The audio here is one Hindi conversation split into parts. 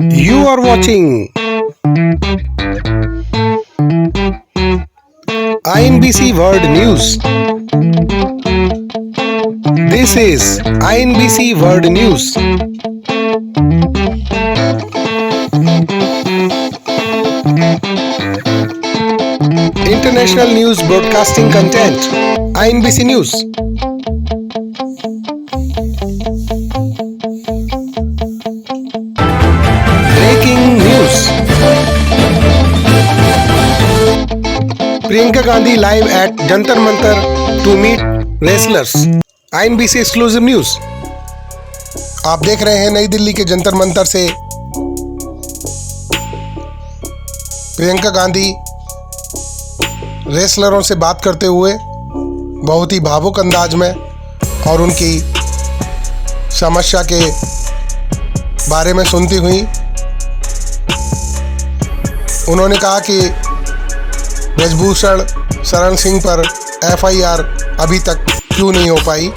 You are watching INBC World News. This is INBC World News. International News Broadcasting Content. INBC News. Breaking News. Priyanka Gandhi live at Jantar Mantar to meet wrestlers. INBC Exclusive News. आप देख रहे हैं नई दिल्ली के जंतर मंतर से प्रियंका गांधी रेसलरों से बात करते हुए बहुत ही भावुक अंदाज में और उनकी समस्या के बारे में सुनती हुई उन्होंने कहा कि ब्रजभूषण शरण सिंह पर FIR अभी तक क्यों नहीं हो पाई,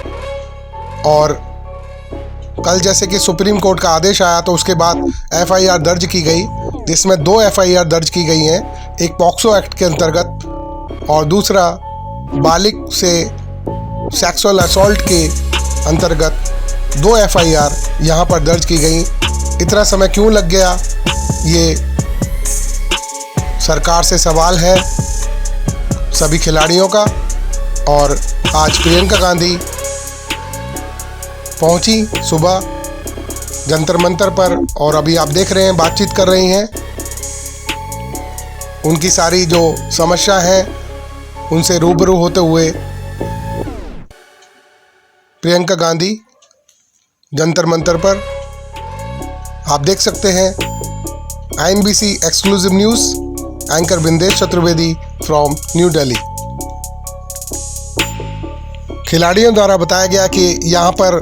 और कल जैसे कि सुप्रीम कोर्ट का आदेश आया तो उसके बाद FIR दर्ज की गई, जिसमें 2 FIR दर्ज की गई हैं, एक पॉक्सो एक्ट के अंतर्गत और दूसरा बालिग से सेक्सुअल असॉल्ट के अंतर्गत 2 FIR यहाँ पर दर्ज की गई। इतना समय क्यों लग गया, ये सरकार से सवाल है सभी खिलाड़ियों का। और आज प्रियंका गांधी पहुंची सुबह जंतर मंतर पर और अभी आप देख रहे हैं बातचीत कर रही हैं। उनकी सारी जो समस्या है उनसे रूबरू होते हुए प्रियंका गांधी जंतर मंतर पर आप देख सकते हैं। INBC exclusive news, anchor Bindesh Chaturvedi from new Delhi. खिलाड़ियों द्वारा बताया गया कि यहाँ पर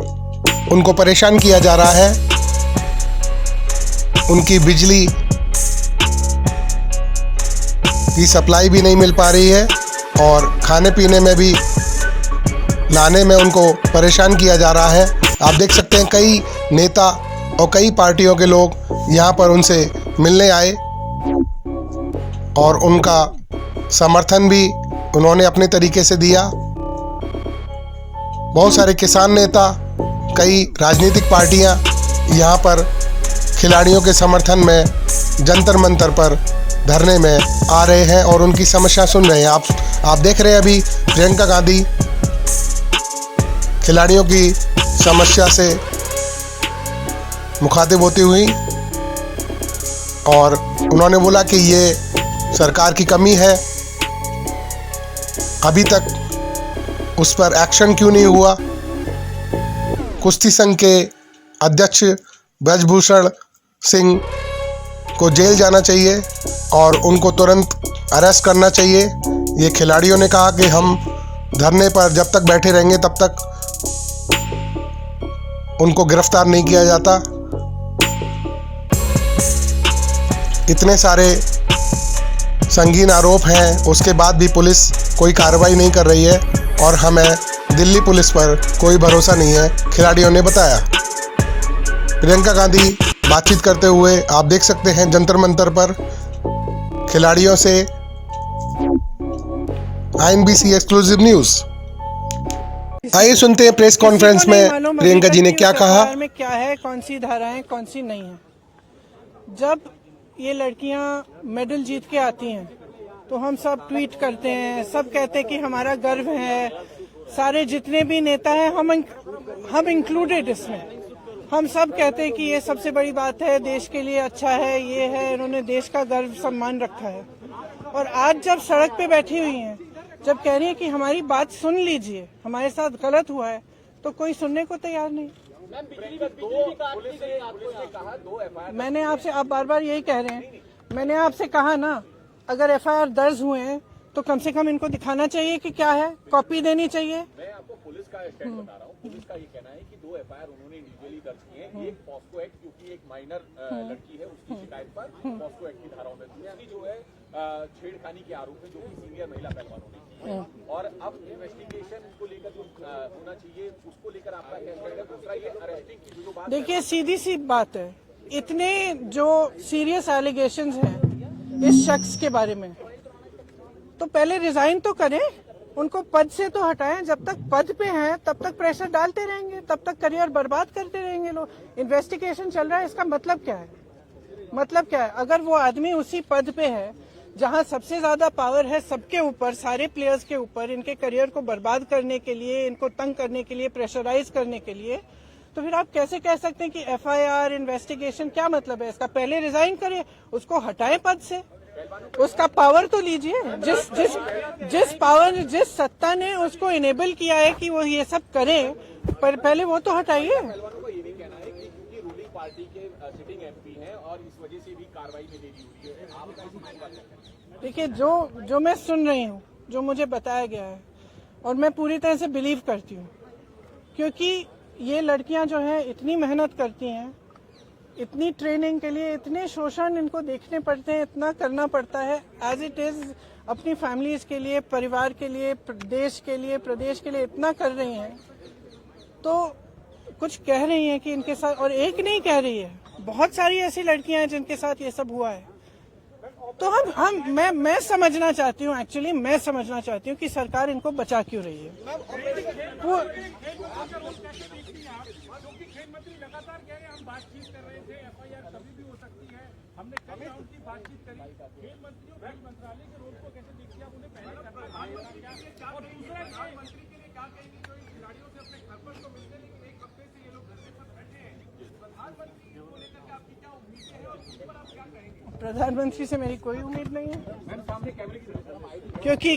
उनको परेशान किया जा रहा है, उनकी बिजली की सप्लाई भी नहीं मिल पा रही है और खाने पीने में भी लाने में उनको परेशान किया जा रहा है। आप देख सकते हैं कई नेता और कई पार्टियों के लोग यहाँ पर उनसे मिलने आए और उनका समर्थन भी उन्होंने अपने तरीके से दिया। बहुत सारे किसान नेता, कई राजनीतिक पार्टियां यहाँ पर खिलाड़ियों के समर्थन में जंतर मंतर पर धरने में आ रहे हैं और उनकी समस्या सुन रहे हैं। आप देख रहे हैं अभी प्रियंका गांधी खिलाड़ियों की समस्या से मुखातिब होती हुई और उन्होंने बोला कि ये सरकार की कमी है, अभी तक उस पर एक्शन क्यों नहीं हुआ। कुश्ती संघ के अध्यक्ष ब्रजभूषण सिंह को जेल जाना चाहिए और उनको तुरंत अरेस्ट करना चाहिए। ये खिलाड़ियों ने कहा कि हम धरने पर जब तक बैठे रहेंगे तब तक उनको गिरफ्तार नहीं किया जाता। इतने सारे संगीन आरोप हैं, उसके बाद भी पुलिस कोई कार्रवाई नहीं कर रही है और हमें दिल्ली पुलिस पर कोई भरोसा नहीं है, खिलाड़ियों ने बताया। प्रियंका गांधी बातचीत करते हुए आप देख सकते हैं जंतर मंतर पर खिलाड़ियों से। INBC exclusive news. आइए सुनते हैं प्रेस कॉन्फ्रेंस में प्रियंका जी ने क्या कहा। में क्या है, कौन सी धाराएं कौन सी नहीं है। जब ये लड़कियां मेडल जीत के आती हैं तो हम सब ट्वीट करते हैं, सब कहते हैं कि हमारा गर्व है। सारे जितने भी नेता हैं हम इंक्लूडेड इसमें, हम सब कहते हैं कि ये सबसे बड़ी बात है, देश के लिए अच्छा है, ये है, इन्होंने देश का गर्व सम्मान रखा है। और आज जब सड़क पे बैठी हुई हैं, जब कह रही है कि हमारी बात सुन लीजिए, हमारे साथ गलत हुआ है, तो कोई सुनने को तैयार नहीं। मैंने आपसे, आप बार बार यही कह रहे हैं, मैंने आपसे कहा ना, अगर FIR दर्ज हुए हैं तो कम से कम इनको दिखाना चाहिए कि क्या है, कॉपी देनी चाहिए। मैं आपको पुलिस का स्टैंड बता रहा हूँ। पुलिस का ये कहना है कि 2 FIR उन्होंने इंडिविजुअली दर्ज किए हैं। एक पॉस्को एक्ट, क्योंकि एक माइनर लड़की है, उसकी शिकायत पर पॉस्को एक्ट की धाराओं में, दूसरी जो है छेड़खानी के आरोप है जो कि सीनियर महिला पहलवानों ने की है। और अब इन्वेस्टिगेशन को लेकर जो होना चाहिए उसको लेकर आपका क्या स्टैंड है। दूसरा ये अरेस्टिंग की जो बात, देखिए सीधी सी बात है, इतने जो सीरियस एलिगेशंस हैं इस शख्स के बारे में, तो पहले रिजाइन तो करें, उनको पद से तो हटाएं। जब तक पद पे हैं तब तक प्रेशर डालते रहेंगे, तब तक करियर बर्बाद करते रहेंगे लोग। इन्वेस्टिगेशन चल रहा है, इसका मतलब क्या है? मतलब क्या है? अगर वो आदमी उसी पद पे है जहां सबसे ज्यादा पावर है सबके ऊपर, सारे प्लेयर्स के ऊपर, इनके करियर को बर्बाद करने के लिए, इनको तंग करने के लिए, प्रेशराइज करने के लिए, तो फिर आप कैसे कह सकते हैं कि एफआईआर इन्वेस्टिगेशन? क्या मतलब है इसका? पहले रिजाइन करिए, उसको हटाएं पद से, उसका पावर तो लीजिए। जिस पावर, जिस सत्ता ने उसको इनेबल किया है कि वो ये सब करे, पर पहले वो तो हटाइए। पार्टी के सिटिंग एमपी हैं और इस वजह से भी कार्रवाई में देरी हुई है। आप देखिए, जो मैं सुन रही हूँ, जो मुझे बताया गया है, और मैं पूरी तरह से बिलीव करती हूँ, क्योंकि ये लड़कियां जो हैं इतनी मेहनत करती हैं, इतनी ट्रेनिंग के लिए, इतने शोषण इनको देखने पड़ते हैं, इतना करना पड़ता है एज इट इज, अपनी फैमिलीज के लिए, परिवार के लिए, देश के लिए, प्रदेश के लिए इतना कर रही हैं, तो कुछ कह रही हैं कि इनके साथ, और एक नहीं कह रही है, बहुत सारी ऐसी लड़कियां हैं जिनके साथ ये सब हुआ है। तो मैं समझना चाहती हूँ, एक्चुअली मैं समझना चाहती हूँ कि सरकार इनको बचा क्यों रही है। वो लगातार कह रहे हैं, हम बातचीत कर रहे थे, एफआईआर कभी भी हो सकती है, हमने कई राउंड की बातचीत करी। खेल मंत्री और खेल मंत्रालय के रोल को कैसे देखते हैं? आप उन्हें पहले करना है, और दूसरा प्रधानमंत्री के लिए क्या कहेंगे जो इन खिलाड़ियों से अपने घर पर तो मिलते, लेकिन एक हफ्ते से ये लोग घर में सब बैठे हैं, प्रधानमंत्री को लेकर के आपकी क्या उम्मीदें हैं और उस पर आप क्या कहेंगे? प्रधानमंत्री से मेरी कोई उम्मीद नहीं है,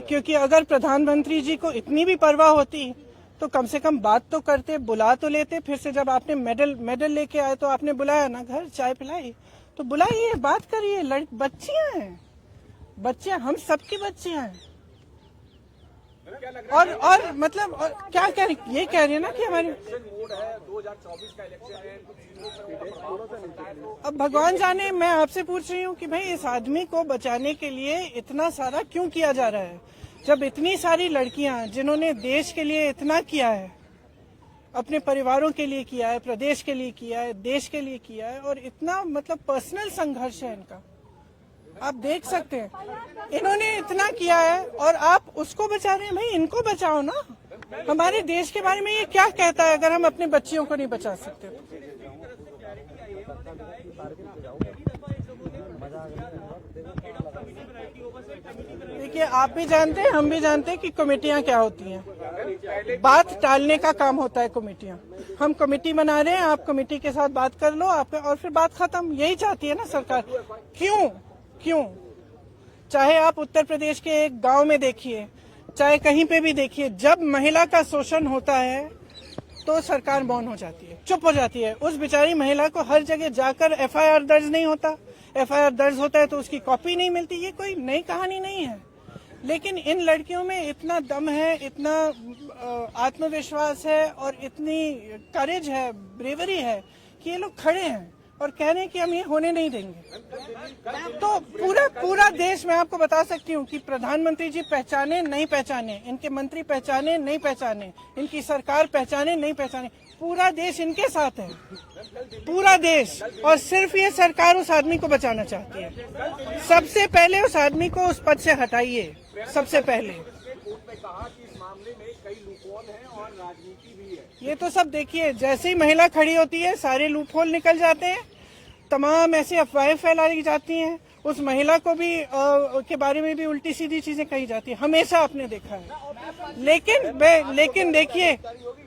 क्योंकि अगर प्रधानमंत्री जी को इतनी भी परवाह होती तो कम से कम बात तो करते, बुला तो लेते। फिर से जब आपने मेडल लेके आए तो आपने बुलाया ना, घर चाय पिलाई, तो बुलाइए, बात करिए। बच्चियां हैं, बच्चियां, हम सबकी बच्चियां हैं। और मतलब और क्या कह रही, ये कह रही है ना कि हमारी मोड है, 2024 का इलेक्शन है, अब भगवान जाने। मैं आपसे पूछ रही हूँ कि भाई इस आदमी को बचाने के लिए इतना सारा क्यों किया जा रहा है, जब इतनी सारी लड़कियां जिन्होंने देश के लिए इतना किया है, अपने परिवारों के लिए किया है, प्रदेश के लिए किया है, देश के लिए किया है, और इतना मतलब पर्सनल संघर्ष है इनका, आप देख सकते हैं। इन्होंने इतना किया है और आप उसको बचा रहे हैं। भाई इनको बचाओ ना। हमारे देश के बारे में ये क्या कहता है अगर हम अपने बच्चियों को नहीं बचा सकते? देखिए, आप भी जानते हैं, हम भी जानते हैं कि कमेटियां क्या होती हैं। बात टालने का काम होता है कमेटियां। हम कमेटी बना रहे हैं, आप कमेटी के साथ बात कर लो, आप, और फिर बात खत्म। यही चाहती है ना सरकार। क्यों? चाहे आप उत्तर प्रदेश के एक गांव में देखिए, चाहे कहीं पे भी देखिए, जब महिला का शोषण होता है तो सरकार मौन हो जाती है, चुप हो जाती है। उस बेचारी महिला को हर जगह जाकर एफआईआर दर्ज नहीं होता, एफआईआर दर्ज होता है तो उसकी कॉपी नहीं मिलती। ये कोई नई कहानी नहीं है, लेकिन इन लड़कियों में इतना दम है, इतना आत्मविश्वास है और इतनी करेज है, ब्रेवरी है कि ये लोग खड़े हैं और कह रहे हैं कि हम ये होने नहीं देंगे। तो पूरा देश, मैं आपको बता सकती हूँ कि प्रधानमंत्री जी पहचाने नहीं पहचाने, इनके मंत्री पहचाने नहीं पहचाने, इनकी सरकार पहचाने नहीं पहचाने, पूरा देश इनके साथ है, पूरा देश। और सिर्फ ये सरकार उस आदमी को बचाना चाहती है। सबसे पहले उस आदमी को उस पद से हटाइए, सबसे पहले। ये तो सब देखिए, जैसे ही महिला खड़ी होती है सारे लूपहोल निकल जाते हैं, तमाम ऐसी अफवाहें फैलाई जाती हैं, उस महिला को भी के बारे में भी उल्टी सीधी चीजें कही जाती है, हमेशा आपने देखा है।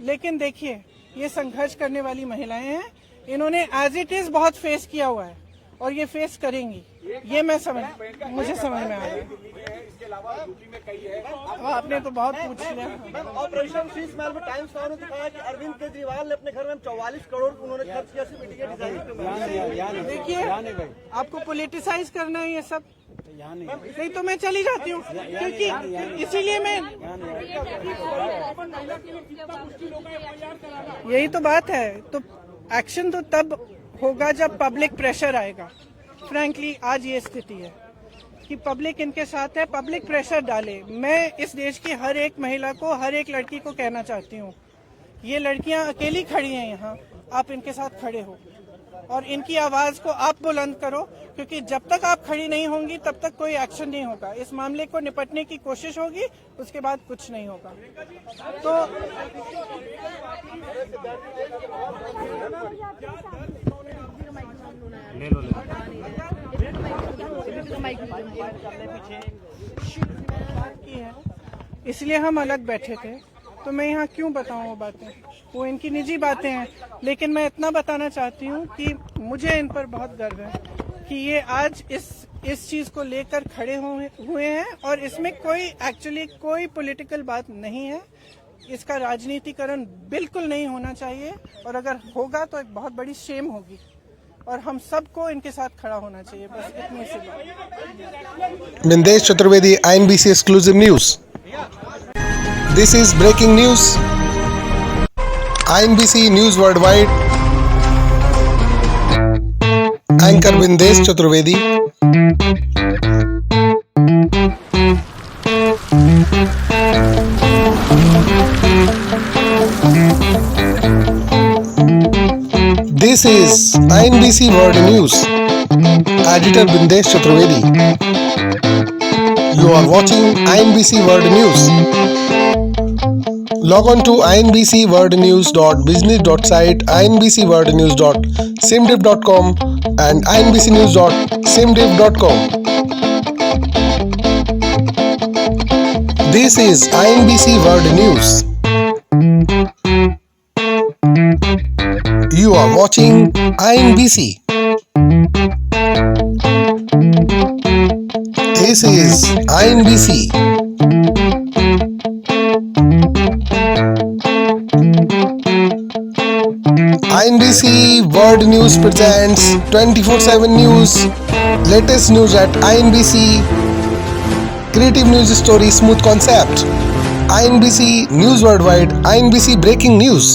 लेकिन देखिए ये संघर्ष करने वाली महिलाएं हैं, इन्होंने एज इट इज बहुत फेस किया हुआ है और ये फेस करेंगी, ये मुझे समझ में आ रहा है। आपने तो बहुत पूछ लिया। ऑपरेशन शीश महल में टाइम्स नाउ ने दिखाया कि अरविंद केजरीवाल ने अपने घर में 44 करोड़ उन्होंने खर्च किया सिर्फ मीटिंग डिजाइन। देखिए, आपको पॉलिटिसाइज करना है ये सब, नहीं तो मैं चली जाती हूँ, क्योंकि इसीलिए मैं, यही तो बात है। तो एक्शन तो तब होगा जब पब्लिक प्रेशर आएगा। फ्रैंकली आज ये स्थिति है कि पब्लिक इनके साथ है, पब्लिक प्रेशर डाले। मैं इस देश की हर एक महिला को, हर एक लड़की को कहना चाहती हूँ, ये लड़कियां अकेली खड़ी हैं यहाँ, आप इनके साथ खड़े हो, और इनकी आवाज को आप बुलंद करो, क्योंकि जब तक आप खड़ी नहीं होंगी तब तक कोई एक्शन नहीं होगा। इस मामले को निपटने की कोशिश होगी, उसके बाद कुछ नहीं होगा। तो की है, इसलिए हम अलग बैठे थे। तो मैं यहाँ क्यों बताऊँ वो बातें, वो इनकी निजी बातें हैं। लेकिन मैं इतना बताना चाहती हूँ कि मुझे इन पर बहुत गर्व है कि ये आज इस चीज को लेकर खड़े हुए हैं, और इसमें कोई पॉलिटिकल बात नहीं है। इसका राजनीतिकरण बिल्कुल नहीं होना चाहिए, और अगर होगा तो एक बहुत बड़ी शेम होगी, और हम सबको इनके साथ खड़ा होना चाहिए। बस इतनी सी बात। Mindesh Chaturvedi, INBC exclusive news. This is breaking news. INBC News Worldwide. Anchor Mindesh Chaturvedi. This is INBC World News. Editor Mindesh Chaturvedi. You are watching INBC World News. Log on to inbcworldnews.business.site, inbcworldnews.simdiv.com and inbcnews.simdiv.com. This is INBC World News. You are watching INBC. This is INBC. INBC World News presents 24/7 news. Latest news at INBC. Creative news story, smooth concept. INBC News Worldwide. INBC Breaking News.